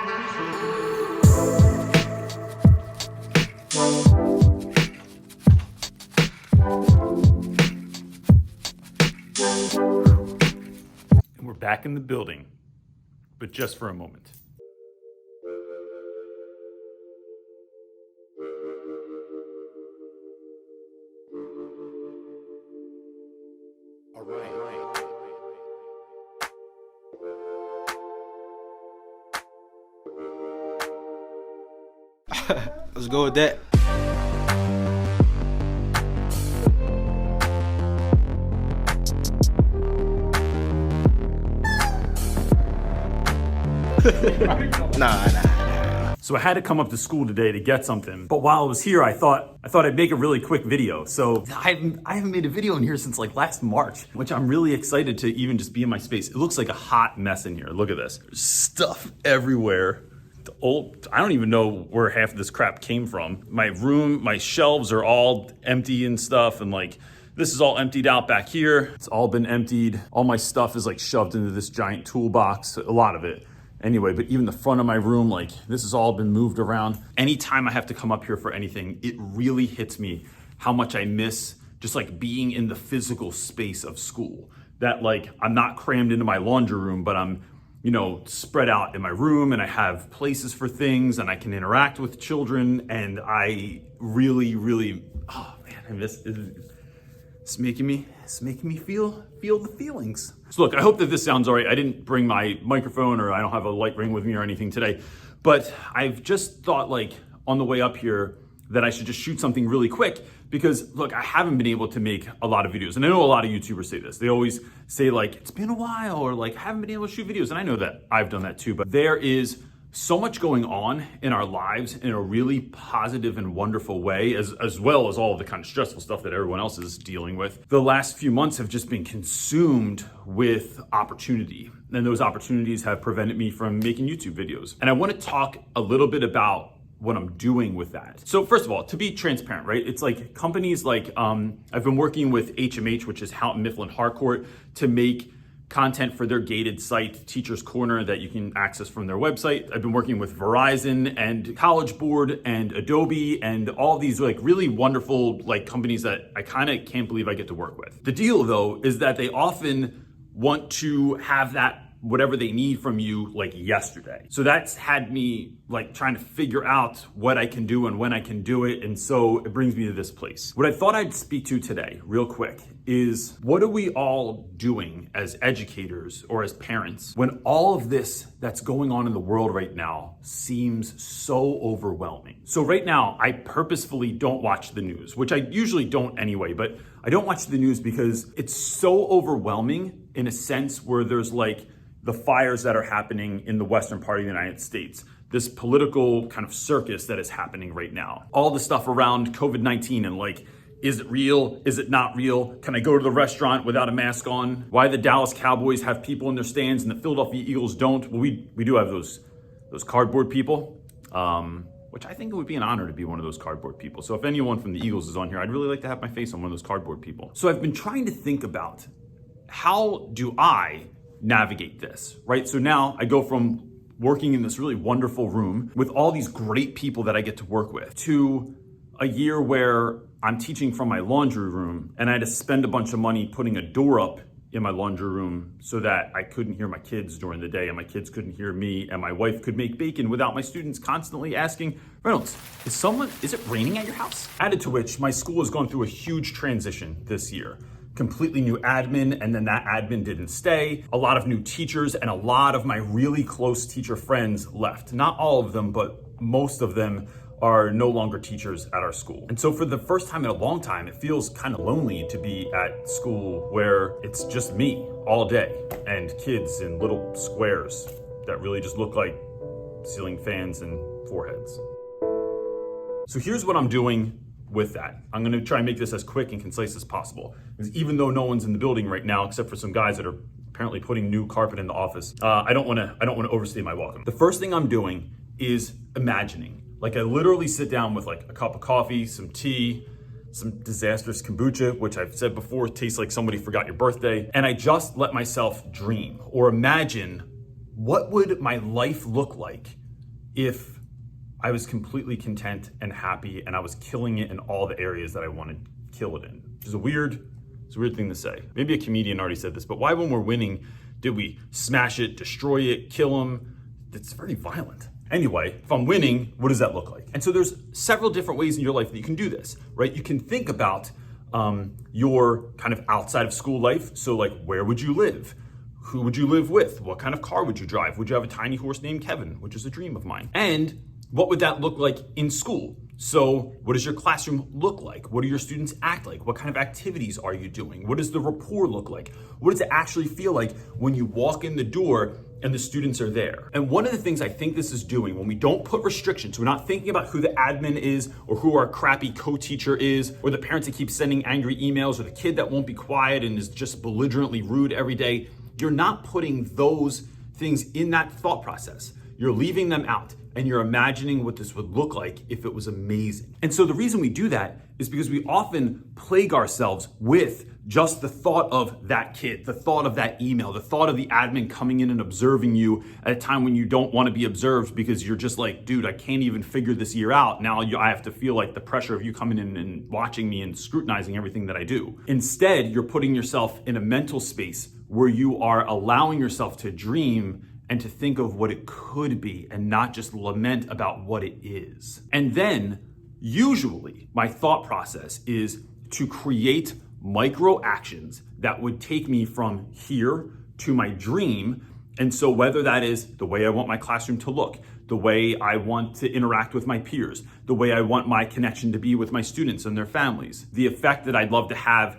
And we're back in the building, but just for a moment. Orion. Let's go with that. Nah. So I had to come up to school today to get something, but while I was here, I thought I'd make a really quick video. So I haven't made a video in here since like last March, which I'm really excited to even just be in my space. It looks like a hot mess in here. Look at this. There's stuff everywhere. I don't even know where half of this crap came from. My room, my shelves are all empty and stuff, and like this is all emptied out back here. It's all been emptied. All my stuff is like shoved into this giant toolbox, a lot of it. Anyway, but even the front of my room, like this has all been moved around. Anytime I have to come up here for anything, it really hits me how much I miss just like being in the physical space of school. That like, I'm not crammed into my laundry room, but I'm, you know, spread out in my room and I have places for things and I can interact with children. And I really, oh man, I miss it. It's making me feel the feelings. So look, I hope that this sounds all right. I didn't bring my microphone or I don't have a light ring with me or anything today, but I've just thought like on the way up here that I should just shoot something really quick because look, I haven't been able to make a lot of videos. And I know a lot of YouTubers say this. They always say like, it's been a while or like, I haven't been able to shoot videos. And I know that I've done that too, but there is so much going on in our lives in a really positive and wonderful way, as well as all of the kind of stressful stuff that everyone else is dealing with. The last few months have just been consumed with opportunity, and those opportunities have prevented me from making YouTube videos. And I want to talk a little bit about what I'm doing with that. So first of all, to be transparent, right? It's like companies like, I've been working with HMH, which is Houghton Mifflin Harcourt, to make content for their gated site, Teacher's Corner, that you can access from their website. I've been working with Verizon and College Board and Adobe and all these like really wonderful like companies that I kind of can't believe I get to work with. The deal though is that they often want to have that whatever they need from you like yesterday. So that's had me like trying to figure out what I can do and when I can do it. And so it brings me to this place. What I thought I'd speak to today real quick is what are we all doing as educators or as parents when all of this that's going on in the world right now seems so overwhelming? So right now, I purposefully don't watch the news, which I usually don't anyway, but I don't watch the news because it's so overwhelming in a sense where there's like the fires that are happening in the western part of the United States, this political kind of circus that is happening right now, all the stuff around COVID-19 and like, is it real? Is it not real? Can I go to the restaurant without a mask on? Why the Dallas Cowboys have people in their stands and the Philadelphia Eagles don't? Well, we do have those cardboard people, which I think it would be an honor to be one of those cardboard people. So if anyone from the Eagles is on here, I'd really like to have my face on one of those cardboard people. So I've been trying to think about how do I navigate this, right? So now I go from working in this really wonderful room with all these great people that I get to work with to a year where I'm teaching from my laundry room and I had to spend a bunch of money putting a door up in my laundry room so that I couldn't hear my kids during the day and my kids couldn't hear me and my wife could make bacon without my students constantly asking, Reynolds, is it raining at your house? Added to which, my school has gone through a huge transition this year. Completely new admin, and then that admin didn't stay. A lot of new teachers and a lot of my really close teacher friends left. Not all of them, but most of them are no longer teachers at our school. And so for the first time in a long time, it feels kind of lonely to be at school where it's just me all day and kids in little squares that really just look like ceiling fans and foreheads. So here's what I'm doing with that. I'm gonna try and make this as quick and concise as possible. Because even though no one's in the building right now, except for some guys that are apparently putting new carpet in the office, I don't wanna overstay my welcome. The first thing I'm doing is imagining. Like I literally sit down with like a cup of coffee, some tea, some disastrous kombucha, which I've said before tastes like somebody forgot your birthday. And I just let myself dream or imagine what would my life look like if I was completely content and happy and I was killing it in all the areas that I wanted to kill it in. Which is a weird thing to say. Maybe a comedian already said this, but why when we're winning did we smash it, destroy it, kill them? It's very violent. Anyway, if I'm winning, what does that look like? And so there's several different ways in your life that you can do this, right? You can think about your kind of outside of school life. So like, where would you live? Who would you live with? What kind of car would you drive? Would you have a tiny horse named Kevin, which is a dream of mine? And what would that look like in school? So what does your classroom look like? What do your students act like? What kind of activities are you doing? What does the rapport look like? What does it actually feel like when you walk in the door and the students are there? And one of the things I think this is doing when we don't put restrictions, we're not thinking about who the admin is or who our crappy co-teacher is or the parents that keep sending angry emails or the kid that won't be quiet and is just belligerently rude every day. You're not putting those things in that thought process. You're leaving them out and you're imagining what this would look like if it was amazing. And so the reason we do that is because we often plague ourselves with just the thought of that kid, the thought of that email, the thought of the admin coming in and observing you at a time when you don't want to be observed because you're just like, dude, I can't even figure this year out. Now I have to feel like the pressure of you coming in and watching me and scrutinizing everything that I do. Instead, you're putting yourself in a mental space where you are allowing yourself to dream and to think of what it could be and not just lament about what it is. And then usually my thought process is to create micro actions that would take me from here to my dream. And so whether that is the way I want my classroom to look, the way I want to interact with my peers, the way I want my connection to be with my students and their families, the effect that I'd love to have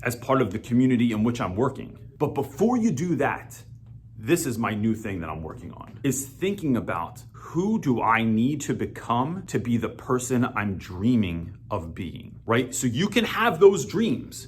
as part of the community in which I'm working. But before you do that, this is my new thing that I'm working on, is thinking about who do I need to become to be the person I'm dreaming of being, right? So you can have those dreams,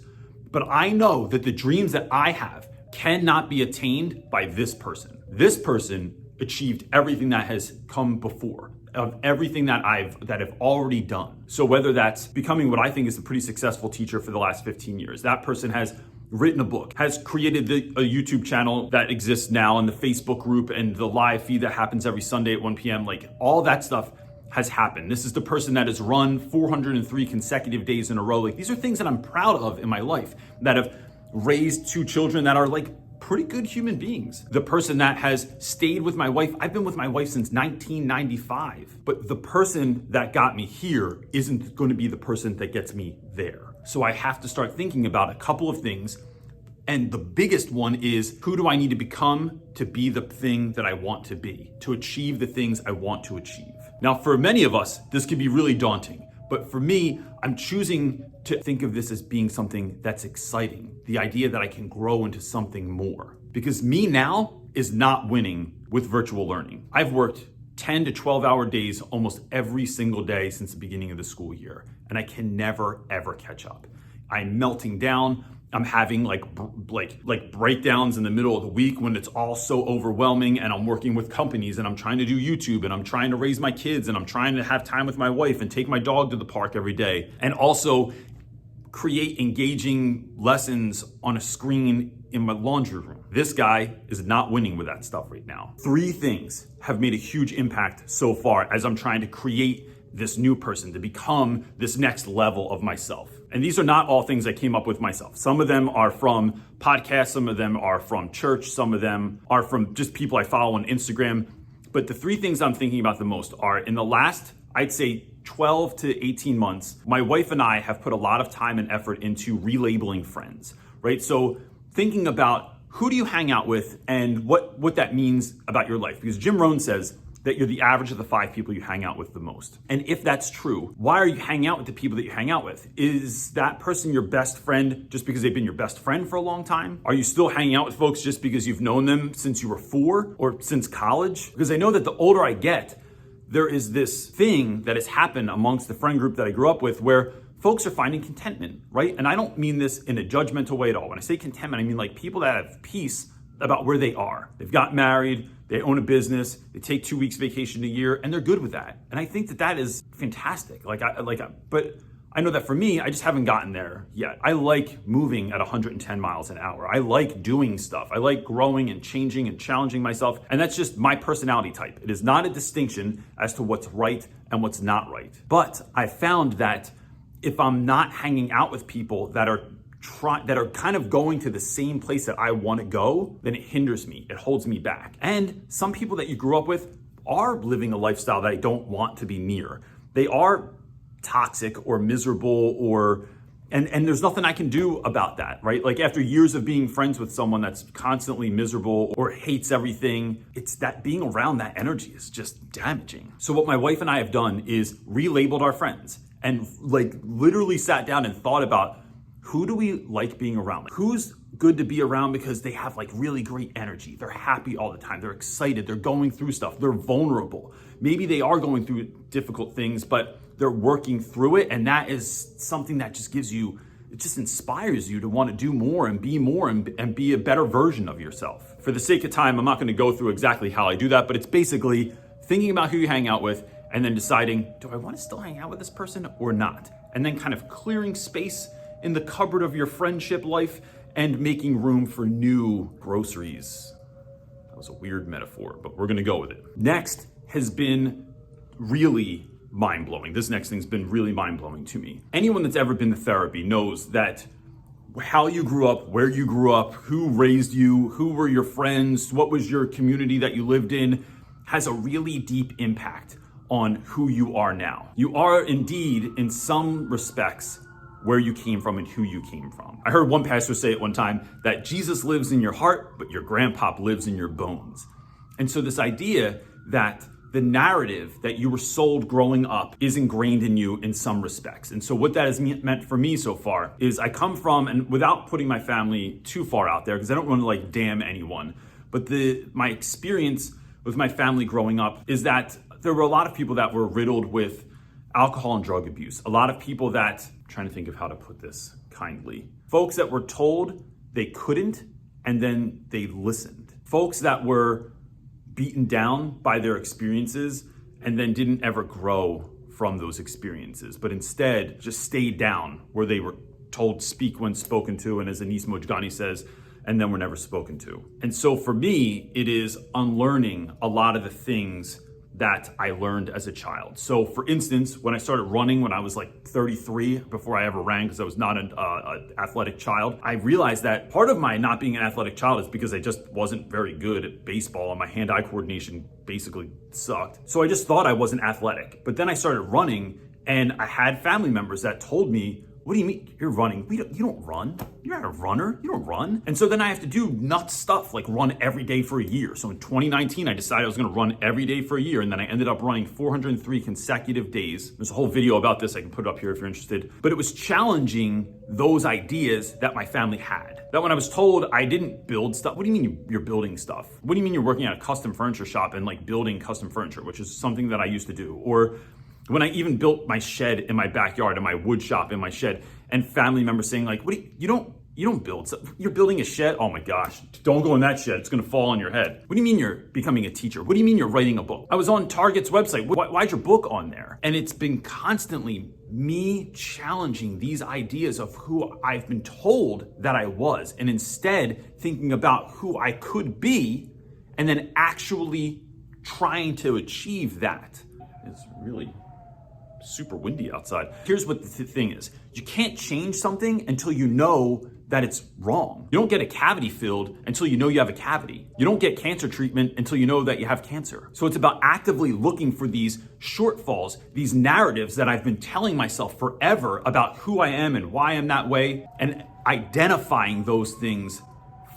but I know that the dreams that I have cannot be attained by this person. This person achieved everything that has come before, of everything that I've already done. So whether that's becoming what I think is a pretty successful teacher for the last 15 years, that person has written a book, has created a YouTube channel that exists now and the Facebook group and the live feed that happens every Sunday at 1 p.m. Like all that stuff has happened. This is the person that has run 403 consecutive days in a row. Like these are things that I'm proud of in my life, that have raised 2 children that are like pretty good human beings. The person that has stayed with my wife, I've been with my wife since 1995, but the person that got me here isn't going to be the person that gets me there. So I have to start thinking about a couple of things. And the biggest one is, who do I need to become to be the thing that I want to be, to achieve the things I want to achieve? Now, for many of us, this can be really daunting. But for me, I'm choosing to think of this as being something that's exciting. The idea that I can grow into something more. Because me now is not winning with virtual learning. I've worked 10 to 12 hour days almost every single day since the beginning of the school year. And I can never, ever catch up. I'm melting down. I'm having like breakdowns in the middle of the week when it's all so overwhelming, and I'm working with companies and I'm trying to do YouTube and I'm trying to raise my kids and I'm trying to have time with my wife and take my dog to the park every day and also create engaging lessons on a screen in my laundry room. This guy is not winning with that stuff right now. 3 things have made a huge impact so far as I'm trying to create this new person, to become this next level of myself. And these are not all things I came up with myself. Some of them are from podcasts, some of them are from church, some of them are from just people I follow on Instagram. But the 3 things I'm thinking about the most are, in the last, I'd say 12 to 18 months, my wife and I have put a lot of time and effort into relabeling friends, right? So thinking about who do you hang out with and what that means about your life. Because Jim Rohn says that you're the average of the 5 people you hang out with the most. And if that's true, why are you hanging out with the people that you hang out with? Is that person your best friend just because they've been your best friend for a long time? Are you still hanging out with folks just because you've known them since you were 4 or since college? Because I know that the older I get, there is this thing that has happened amongst the friend group that I grew up with where folks are finding contentment, right? And I don't mean this in a judgmental way at all. When I say contentment, I mean like people that have peace about where they are. They've got married, they own a business, they take 2 weeks vacation a year, and they're good with that. And I think that that is fantastic. But I know that for me, I just haven't gotten there yet. I like moving at 110 miles an hour. I like doing stuff. I like growing and changing and challenging myself. And that's just my personality type. It is not a distinction as to what's right and what's not right. But I found that if I'm not hanging out with people that are kind of going to the same place that I want to go, then it hinders me. It holds me back. And some people that you grew up with are living a lifestyle that I don't want to be near. They are toxic or miserable and there's nothing I can do about that, right? Like after years of being friends with someone that's constantly miserable or hates everything, it's that being around that energy is just damaging. So what my wife and I have done is relabeled our friends and like literally sat down and thought about who do we like being around? Like, who's good to be around because they have like really great energy. They're happy all the time. They're excited. They're going through stuff. They're vulnerable. Maybe they are going through difficult things, but they're working through it. And that is something that just gives you, it just inspires you to want to do more and be a better version of yourself. For the sake of time, I'm not going to go through exactly how I do that, but it's basically thinking about who you hang out with and then deciding, do I want to still hang out with this person or not? And then kind of clearing space in the cupboard of your friendship life and making room for new groceries. That was a weird metaphor, but we're gonna go with it. Next has been really mind-blowing. This next thing's been really mind-blowing to me. Anyone that's ever been to therapy knows that how you grew up, where you grew up, who raised you, who were your friends, what was your community that you lived in, has a really deep impact on who you are now. You are indeed, in some respects, where you came from and who you came from. I heard one pastor say at one time that Jesus lives in your heart, but your grandpop lives in your bones. And so this idea that the narrative that you were sold growing up is ingrained in you in some respects. And so what that has meant for me so far is I come from, and without putting my family too far out there, because I don't want to like damn anyone, but my experience with my family growing up is that there were a lot of people that were riddled with alcohol and drug abuse. A lot of people that, I'm trying to think of how to put this kindly, folks that were told they couldn't and then they listened. Folks that were beaten down by their experiences and then didn't ever grow from those experiences, but instead just stayed down where they were told speak when spoken to, and as Anis Mojgani says, and then were never spoken to. And so for me, it is unlearning a lot of the things that I learned as a child. So for instance, when I started running when I was like 33, before I ever ran, because I was not an athletic child, I realized that part of my not being an athletic child is because I just wasn't very good at baseball and my hand-eye coordination basically sucked. So I just thought I wasn't athletic. But then I started running and I had family members that told me, what do you mean you're running? You don't run. You're not a runner. You don't run. And so then I have to do nuts stuff like run every day for a year. So in 2019, I decided I was going to run every day for a year. And then I ended up running 403 consecutive days. There's a whole video about this. I can put it up here if you're interested. But it was challenging those ideas that my family had. That when I was told I didn't build stuff. What do you mean you're building stuff? What do you mean you're working at a custom furniture shop and like building custom furniture, which is something that I used to do? Or when I even built my shed in my backyard and my wood shop in my shed, and family members saying like, you don't build stuff. You're building a shed? Oh my gosh, don't go in that shed. It's gonna fall on your head. What do you mean you're becoming a teacher? What do you mean you're writing a book? I was on Target's website. Why's your book on there? And it's been constantly me challenging these ideas of who I've been told that I was, and instead thinking about who I could be, and then actually trying to achieve that. It's really super windy outside. Here's what the thing is. You can't change something until you know that it's wrong. You don't get a cavity filled until you know you have a cavity. You don't get cancer treatment until you know that you have cancer. So it's about actively looking for these shortfalls, these narratives that I've been telling myself forever about who I am and why I'm that way, and identifying those things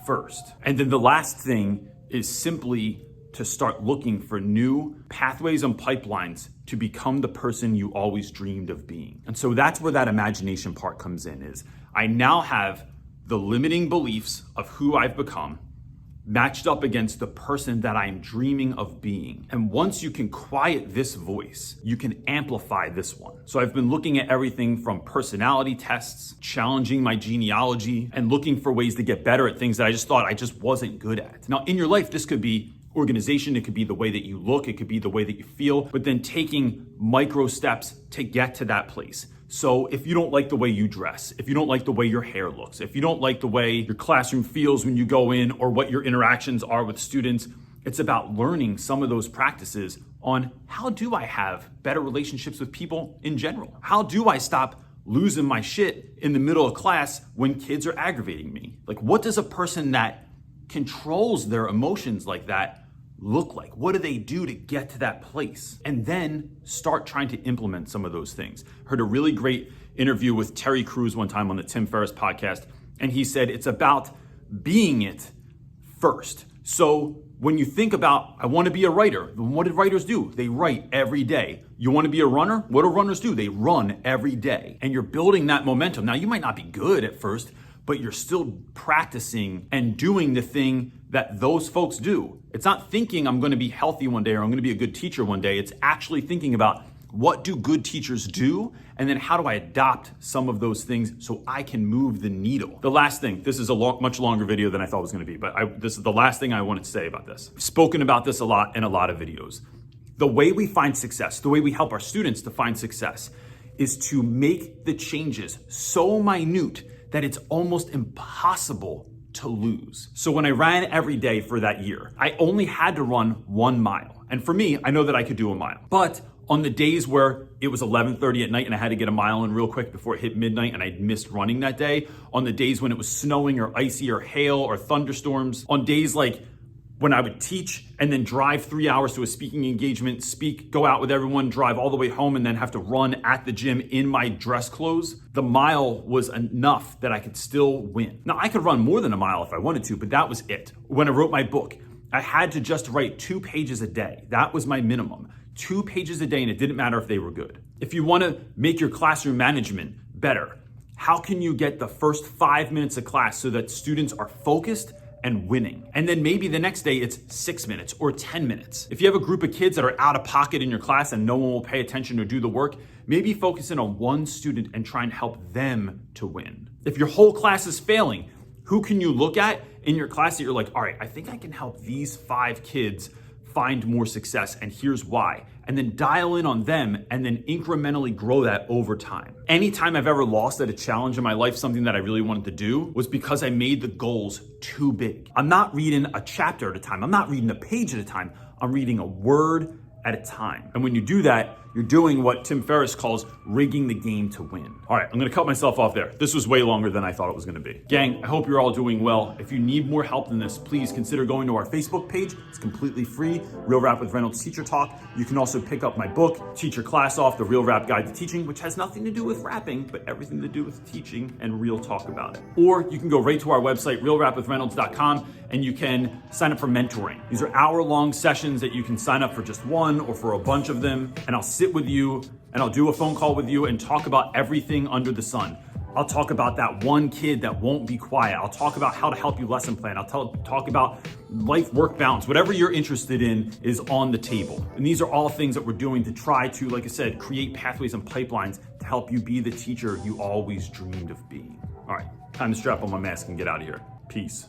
first. And then the last thing is simply to start looking for new pathways and pipelines to become the person you always dreamed of being. And so that's where that imagination part comes in, is I now have the limiting beliefs of who I've become matched up against the person that I'm dreaming of being. And once you can quiet this voice, you can amplify this one. So I've been looking at everything from personality tests, challenging my genealogy, and looking for ways to get better at things that I just thought I just wasn't good at. Now in your life, this could be organization, it could be the way that you look, it could be the way that you feel, but then taking micro steps to get to that place. So if you don't like the way you dress, if you don't like the way your hair looks, if you don't like the way your classroom feels when you go in or what your interactions are with students, it's about learning some of those practices on how do I have better relationships with people in general? How do I stop losing my shit in the middle of class when kids are aggravating me? Like, what does a person that controls their emotions like that look like? What do they do to get to that place? And then start trying to implement some of those things. Heard a really great interview with Terry Crews one time on the Tim Ferriss podcast, and he said it's about being it first. So when you think about, I want to be a writer, what did writers do? They write every day. You want to be a runner? What do runners do? They run every day. And you're building that momentum. Now, you might not be good at first, but you're still practicing and doing the thing that those folks do. It's not thinking I'm going to be healthy one day or I'm going to be a good teacher one day. It's actually thinking about what do good teachers do? And then how do I adopt some of those things so I can move the needle? The last thing, this is a much longer video than I thought it was going to be, but this is the last thing I wanted to say about this. I've spoken about this a lot in a lot of videos. The way we find success, the way we help our students to find success is to make the changes so minute that it's almost impossible to lose. So when I ran every day for that year, I only had to run 1 mile. And for me, I know that I could do a mile. But on the days where it was 11:30 at night and I had to get a mile in real quick before it hit midnight and I missed running that day, on the days when it was snowing or icy or hail or thunderstorms, on days like when I would teach and then drive 3 hours to a speaking engagement, speak, go out with everyone, drive all the way home, and then have to run at the gym in my dress clothes, the mile was enough that I could still win. Now, I could run more than a mile if I wanted to, but that was it. When I wrote my book, I had to just write 2 pages a day. That was my minimum. 2 pages a day, and it didn't matter if they were good. If you want to make your classroom management better, how can you get the first 5 minutes of class so that students are focused and winning? And then maybe the next day it's 6 minutes or 10 minutes. If you have a group of kids that are out of pocket in your class and no one will pay attention or do the work, maybe focus in on one student and try and help them to win. If your whole class is failing, who can you look at in your class that you're like, all right, I think I can help these 5 kids find more success, and here's why. And then dial in on them and then incrementally grow that over time. Anytime I've ever lost at a challenge in my life, something that I really wanted to do, was because I made the goals too big. I'm not reading a chapter at a time. I'm not reading a page at a time. I'm reading a word at a time. And when you do that, you're doing what Tim Ferriss calls rigging the game to win. All right, I'm gonna cut myself off there. This was way longer than I thought it was gonna be. Gang, I hope you're all doing well. If you need more help than this, please consider going to our Facebook page. It's completely free, Real Rap with Reynolds Teacher Talk. You can also pick up my book, Teach Your Class Off, The Real Rap Guide to Teaching, which has nothing to do with rapping, but everything to do with teaching and real talk about it. Or you can go right to our website, realrapwithreynolds.com, and you can sign up for mentoring. These are hour-long sessions that you can sign up for just one or for a bunch of them, and I'll sit with you and I'll do a phone call with you and talk about everything under the sun. I'll talk about that one kid that won't be quiet. I'll talk about how to help you lesson plan. I'll talk about life-work balance. Whatever you're interested in is on the table. And these are all things that we're doing to try to, like I said, create pathways and pipelines to help you be the teacher you always dreamed of being. All right, time to strap on my mask and get out of here. Peace.